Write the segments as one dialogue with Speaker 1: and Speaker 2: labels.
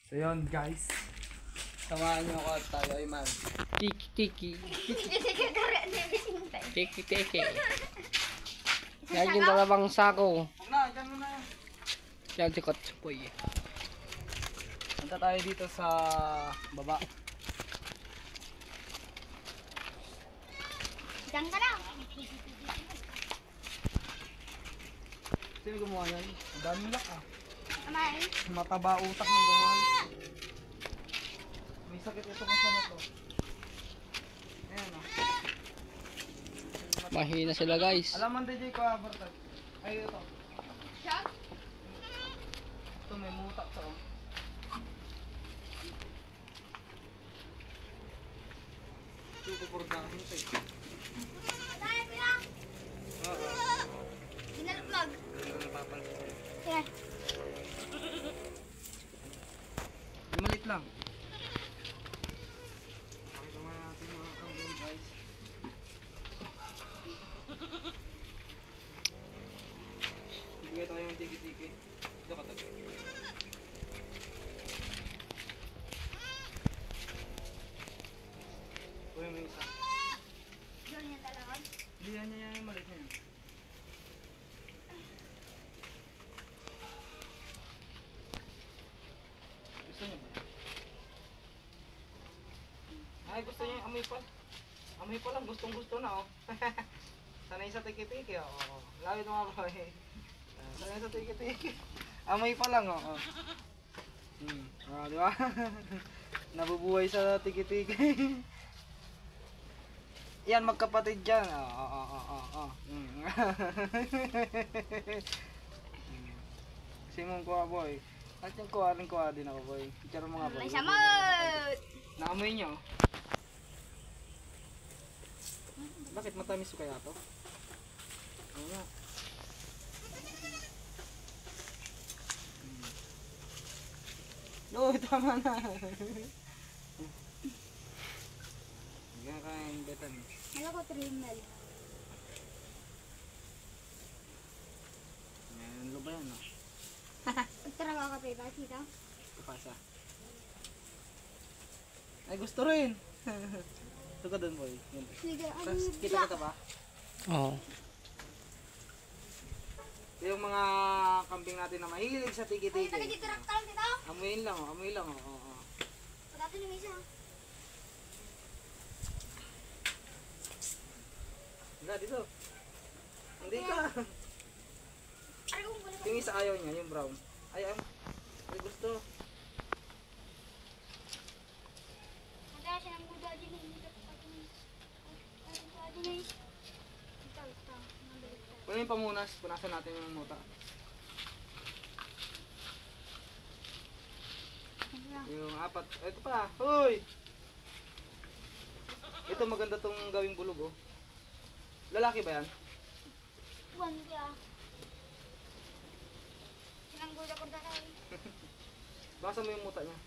Speaker 1: So yun guys, samahan nyo ako at tayo ay mag tiki-tiki. Tiki-tiki. Yan yung dalawang sako. Dyan mo na yan. Yan si Kotsupoy. Punta tayo dito sa baba.
Speaker 2: Diyan ka lang.
Speaker 1: Sino gumawa yan? Ang dami lak ah.
Speaker 2: Amay.
Speaker 1: Mataba utak ng gumawa. May sakit ito kung saan na to. Ayan o.
Speaker 3: Mahina sila guys.
Speaker 1: Alam mo DJ ko abartag. Ay ito.
Speaker 2: Siya?
Speaker 1: Ito may mutak sa o. Ito pupurda ka dito eh.
Speaker 2: Tayo bilang.
Speaker 1: Oo.
Speaker 2: Ginalaglag.
Speaker 1: Ito napapansin.
Speaker 2: Sige.
Speaker 1: Malit lang. Pakita mo natin mga kambing guys. Bigay tayo yung tiki-tiki. Ito ka tayo. Uy, may isa.
Speaker 2: Diyan niya talaga.
Speaker 1: Hindi yan yung malit na yan. Gusto niyo ba yan? Ay, gusto niya yung amoy pa. Amoy pa lang, gustong-gusto na oh. Sanay sa tiki-tiki oh. Lawit mga boy. Sanay sa tiki-tiki. Amoy pa lang oh. Di ba? Nabubuhay sa tiki-tiki. Yan, magkapatid dyan. Simon kuha boy. At yung kuha din ako boy. Picture mo nga boy.
Speaker 2: May samot.
Speaker 1: Naamoy niyo. Bakit matamis kaya to? Ano nga? No, tama na. Hanggang kain betan.
Speaker 2: Hala ko trimel.
Speaker 1: Ngayon lo ba yan no?
Speaker 2: Pagtara ka pa iba kita.
Speaker 1: Pasa. Ay gusto rin. Ito ka dun boy. Yun.
Speaker 2: Sige,
Speaker 1: Tapos kita ba?
Speaker 3: Oo.
Speaker 1: Yung mga kambing natin na mahilig sa
Speaker 2: Ay,
Speaker 1: tiki-tiki.
Speaker 2: taga-titirak ka lang dito.
Speaker 1: Amoyin lang oh, amoy lang oh. Oo.
Speaker 2: Pagkatid yung isa.
Speaker 1: Hindi dito. Hindi ka.
Speaker 2: Ay, kung wala ka.
Speaker 1: Yung isa ayaw niya, yung brown. Ayaw. Ay gusto.
Speaker 2: Kaya siya ng guda din. Ito.
Speaker 1: Kunin yung pamunas, punasan natin yung muta. Yung apat. Ito pa. Hoy! Ito maganda tong gawing bulog oh. Lalaki ba yan?
Speaker 2: Buwan ka. Sinangguda ko dahil.
Speaker 1: Basa mo yung muta niya.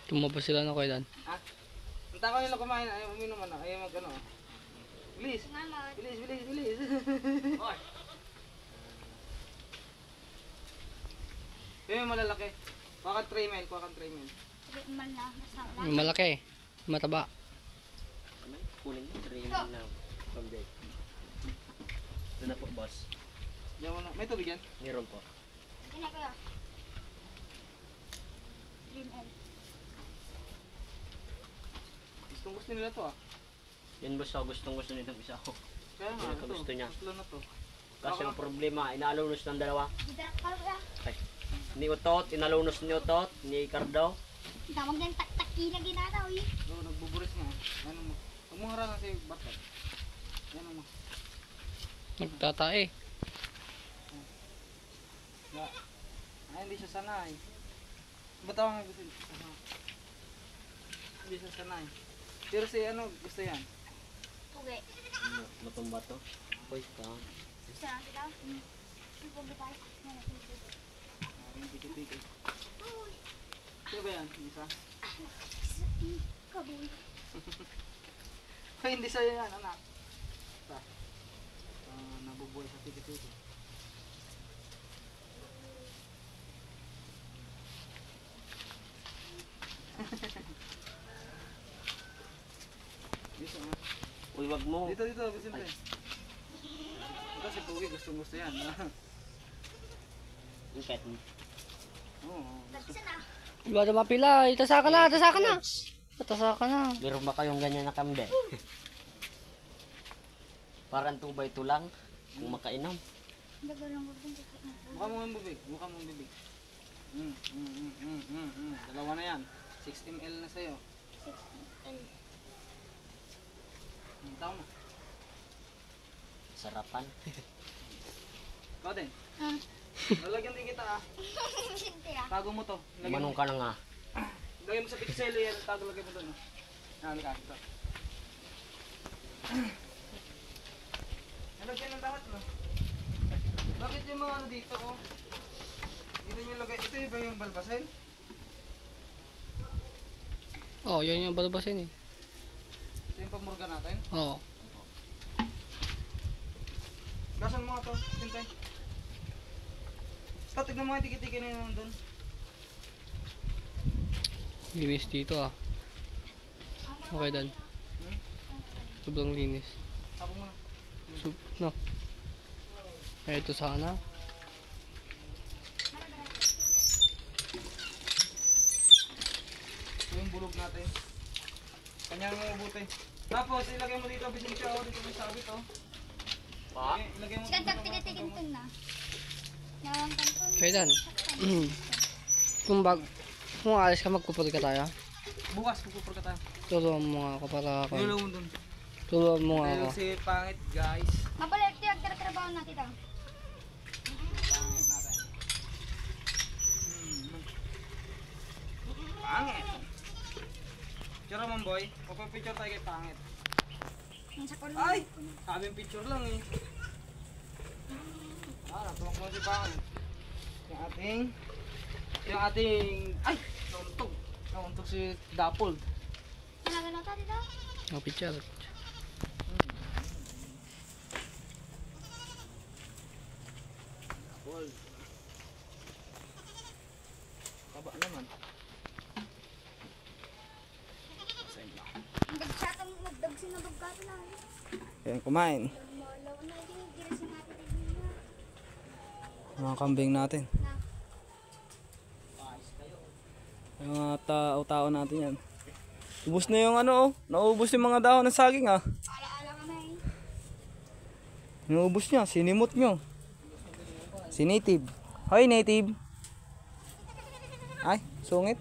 Speaker 3: Tumapa sila na ko yan.
Speaker 1: Ha? Ang takaw nila kumain, ayaw uminom na. Ayaw mag ano. Bilis!
Speaker 2: Singamot.
Speaker 1: Bilis! Hoy! Yung malalaki. Kuha kang 3 mil.
Speaker 2: Man na. Masama.
Speaker 3: Yung malaki. Mataba.
Speaker 4: Kunin mo, 3 na from there. Ito na po, boss.
Speaker 1: Diyan mo na. May tubig yan?
Speaker 4: Meron po.
Speaker 2: Hindi na kaya. Dream L.
Speaker 1: Gusto nila to ah.
Speaker 4: Yan boss, gustong-gusto nitong isa ko.
Speaker 1: Kaya nga,
Speaker 4: Ito, gusto niya.
Speaker 1: Gusto na to.
Speaker 4: Kasi ang problema, inalunos ng dalawa.
Speaker 2: Titirak ka lang.
Speaker 4: Ay, ni Utot, inalunos ni Utot, ni Cardo.
Speaker 2: Tawag ng tak-taki na ginataw eh.
Speaker 1: Oo, nagbuburis nga. Ano mo? Huwag mo harang kasi batat. Ano mo?
Speaker 3: Nagtatae.
Speaker 1: Ay, hindi siya sanay. Ba't ako nga gusto? Hindi siya sanay. Pero si ano, gusto yan.
Speaker 2: Pugi.
Speaker 4: Matumba to. Uy, ka.
Speaker 2: Gusto lang kita. Ang pugi tayo.
Speaker 1: Yung tiki-tiki. Sino ba yan? Isa?
Speaker 2: Kaboy.
Speaker 1: Ay, hindi sa'yo yan, anak. Basta. Nabubuhay sa tiki-tiki.
Speaker 4: wag mo.
Speaker 1: Dito, Vicente. Ito si Pugi, gusto yan.
Speaker 4: Yung pet mo.
Speaker 1: Oo.
Speaker 2: Nagsa na.
Speaker 3: Iba na mapila. Tasa ka na. Tasa ka na. Tasa ka na.
Speaker 4: Meron ba kayong ganyan na kambe? Parang 2x2 lang. Kung makainom.
Speaker 2: Nagulong ko din.
Speaker 1: Mukha mo ang bibig. Dalawa na yan. 6 ml na sa'yo. Tama na.
Speaker 4: Sarapan.
Speaker 1: Ikaw din.
Speaker 2: Ah.
Speaker 1: Lalagyan din kita ah.
Speaker 2: Hindi ah.
Speaker 1: Tago mo to. Lagyan
Speaker 4: Manong
Speaker 1: mo.
Speaker 4: ka na nga.
Speaker 1: Lagyan mo sa pixel yan. Tago lagyan mo doon. Halika. Ito. Nalagyan ng lahat no. Bakit yung mga ano dito oh? Dito nyo lagay. Ito yung ba yung balbasin?
Speaker 3: Oh, yan yung balabasin eh.
Speaker 1: Ito yung pamurga natin.
Speaker 3: Oo.
Speaker 1: Gasan mo nga to. Sintay. Basta tignan mo nga tiki-tiki na yun doon.
Speaker 3: Linis dito ah. Okay dan. Sobrang linis.
Speaker 1: Tapo mo na.
Speaker 3: No. Ito sana.
Speaker 1: Ito yung bulog natin. Kanya mo mabuti. Tapos ilagay mo dito Vicente oh. Dito may sabit oh.
Speaker 4: Pa?
Speaker 1: Ilagay mo
Speaker 2: Sikat tagtigitigin to na. Nawang kanton.
Speaker 3: Okay dan. Kung alis ka magpupul ka tayo.
Speaker 1: Bukas pupupur ka tayo.
Speaker 3: Turuan mo nga ako para ako.
Speaker 1: Ilagay mo doon.
Speaker 3: Turuan mo nga ako.
Speaker 1: Dahil si pangit guys.
Speaker 2: Mabalit tiyag trabaho natin daw.
Speaker 1: Pangit natin. Pangit. Picture mo boy. Papa-picture tayo kay pangit.
Speaker 2: Ang sakol.
Speaker 1: Ay! Sabi yung picture lang eh. Natuwag mo si pangit. Yung ating, ay! Nauntog. Nauntog si Dappled.
Speaker 2: Talaga na tayo daw.
Speaker 3: Oh, picture.
Speaker 1: Dappled. Taba naman.
Speaker 2: Ang dagsatang magdagsin na bagkato na.
Speaker 1: Ayan, kumain.
Speaker 2: Malaw na din. Girasin natin din na.
Speaker 1: Mga kambing natin. Yung mga tao natin yan. Ubus na yung ano oh. Naubos yung mga dahon ng saging ah.
Speaker 2: Ala-ala ka na eh.
Speaker 1: Naubos niya. Sinimot nyo. Si Native. Hoy Native. Ay, sungit.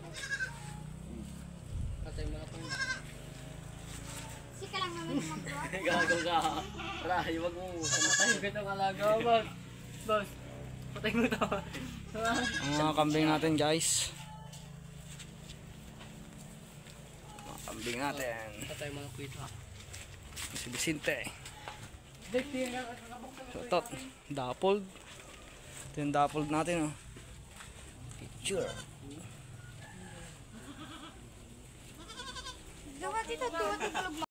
Speaker 2: Sika lang naman yung mag-drop.
Speaker 4: Gago ka. Ray, wag mo.
Speaker 3: Patay ko itong alaga, boss. Boss. Patay mo ito.
Speaker 1: Ang mga kambing natin guys. Mga kambing natin.
Speaker 3: Patay mo ng kwito ha.
Speaker 1: Si Vicente. Shotot. Dappled. Ito yung dappled natin oh. Picture.
Speaker 2: Gawa dito. Tulog